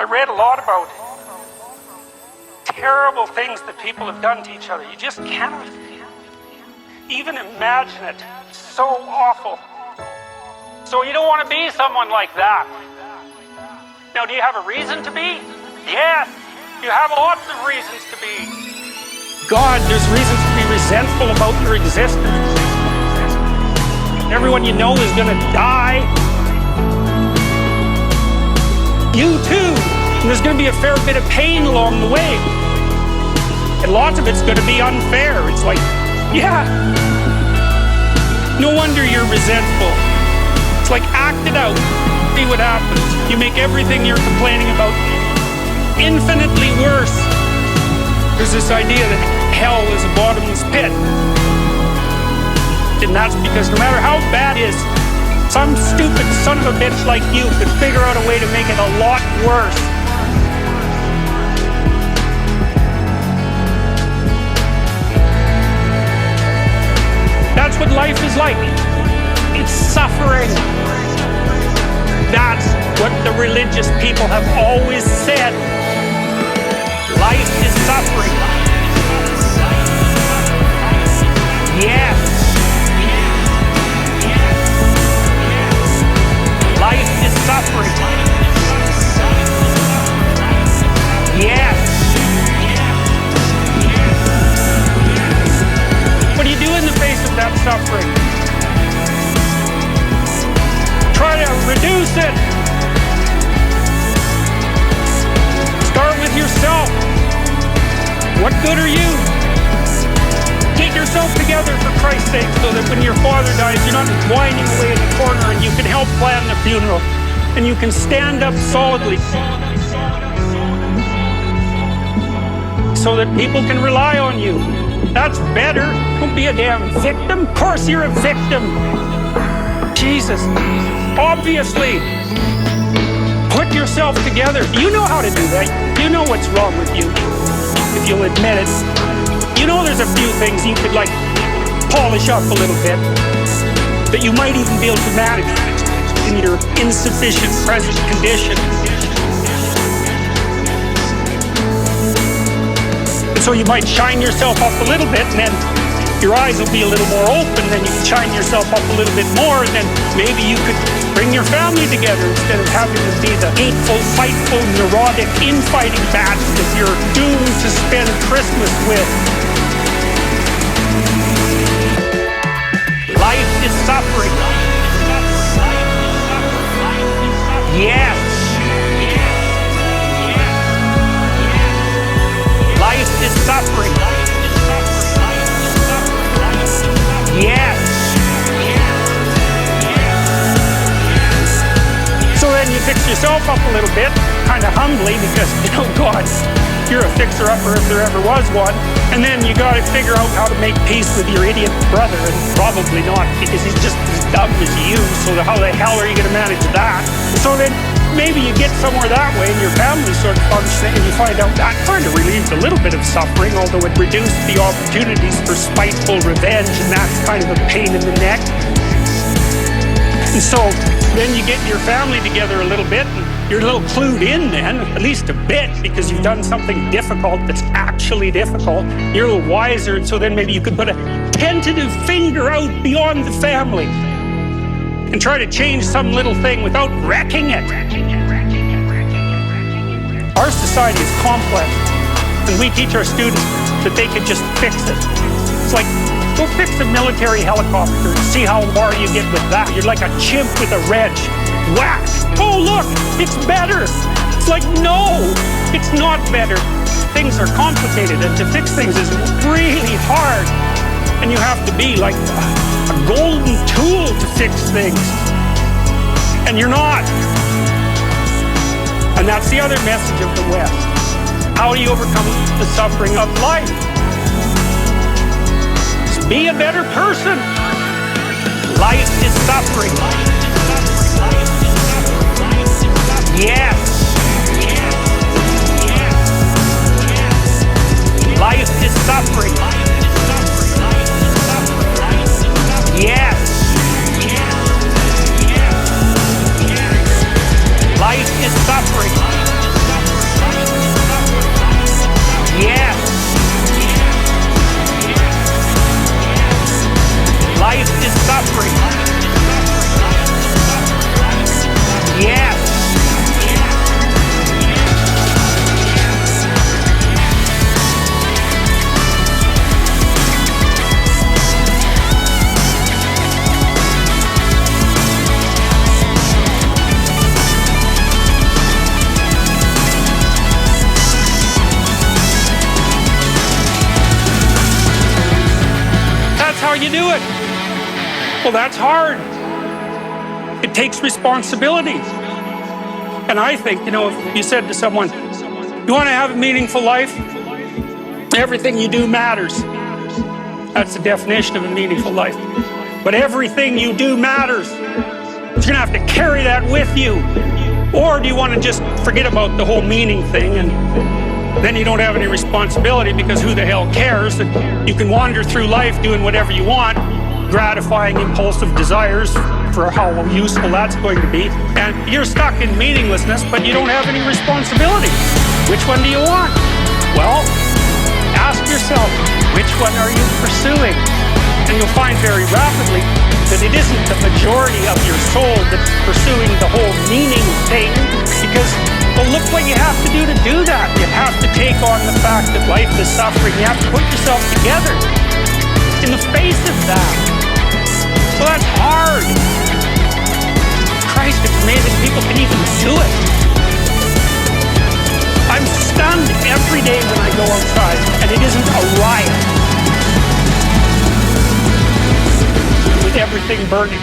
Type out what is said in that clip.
I read a lot about terrible things that people have done to each other. You just cannot even imagine it. It's so awful. So you don't want to be someone like that. Now, do you have a reason to be? Yes, you have lots of reasons to be. God, there's reasons to be resentful about your existence. Everyone you know is gonna die. You too. And there's gonna be a fair bit of pain along the way. And lots of it's gonna be unfair. It's like, yeah. No wonder you're resentful. It's like, act it out. See what happens. You make everything you're complaining about infinitely worse. There's this idea that hell is a bottomless pit. And that's because no matter how bad it is, some stupid son of a bitch like you could figure out a way to make it a lot worse. That's what life is like. It's suffering. That's what the religious people have always said. Life is suffering. Yes. Life is suffering. Yes. What do you do in the face of that suffering? Try to reduce it. Start with yourself. What good are you? Get yourself together for Christ's sake so that when your father dies, you're not whining away in the corner and you can help plan the funeral and you can stand up solidly so that people can rely on you. That's better. Don't be a damn victim. Of course you're a victim. Jesus. Obviously. Put yourself together. You know how to do that. You know what's wrong with you, if you'll admit it. You know there's a few things you could, like, polish up a little bit, that you might even be able to manage in your insufficient present condition. And so you might shine yourself up a little bit, and then your eyes will be a little more open, then you can shine yourself up a little bit more, and then maybe you could bring your family together instead of having to be the hateful, fightful, neurotic, infighting batch that you're doomed to spend Christmas with. Life is suffering. Yes. Life is suffering. Yes. So then you fix yourself up a little bit, kind of humbly, because, oh God, you're a fixer-upper if there ever was one. And then you got to figure out how to make peace with your idiot brother, and probably not, because he's just as dumb as you, so how the hell are you going to manage that? So then maybe you get somewhere that way and your family sort of functioning, and you find out that kind of relieves a little bit of suffering, although it reduced the opportunities for spiteful revenge, and that's kind of a pain in the neck. And so then you get your family together a little bit, and you're a little clued in then, at least a bit, because you've done something difficult that's actually difficult. You're a little wiser, and so then maybe you could put a tentative finger out beyond the family and try to change some little thing without wrecking it. Our society is complex, and we teach our students that they could just fix it. It's like, go fix a military helicopter and see how far you get with that. You're like a chimp with a wrench. Whack! Oh look, it's better! It's like, no, it's not better. Things are complicated, and to fix things is really hard. And you have to be like a golden tool to fix things. And you're not. And that's the other message of the West. How do you overcome the suffering of life? Just be a better person. Life is suffering. Yes. Life is suffering. Yes. Life is suffering. do it? Well, that's hard. It takes responsibility. And I think, if you said to someone, you want to have a meaningful life? Everything you do matters. That's the definition of a meaningful life. But everything you do matters. You're going to have to carry that with you. Or do you want to just forget about the whole meaning thing, and then you don't have any responsibility, because who the hell cares? That you can wander through life doing whatever you want, gratifying impulsive desires for how useful that's going to be, and you're stuck in meaninglessness, but you don't have any responsibility. Which one do you want? Well, ask yourself, which one are you pursuing? And you'll find very rapidly that it isn't the majority of your soul that's pursuing the whole meaning thing, because, well, look what you have to do that. You have to take on the fact that life is suffering. You have to put yourself together in the face of that. Well, that's hard. Christ, it's amazing people can even do it. I'm stunned every day when I go outside, and it isn't a riot with everything burning.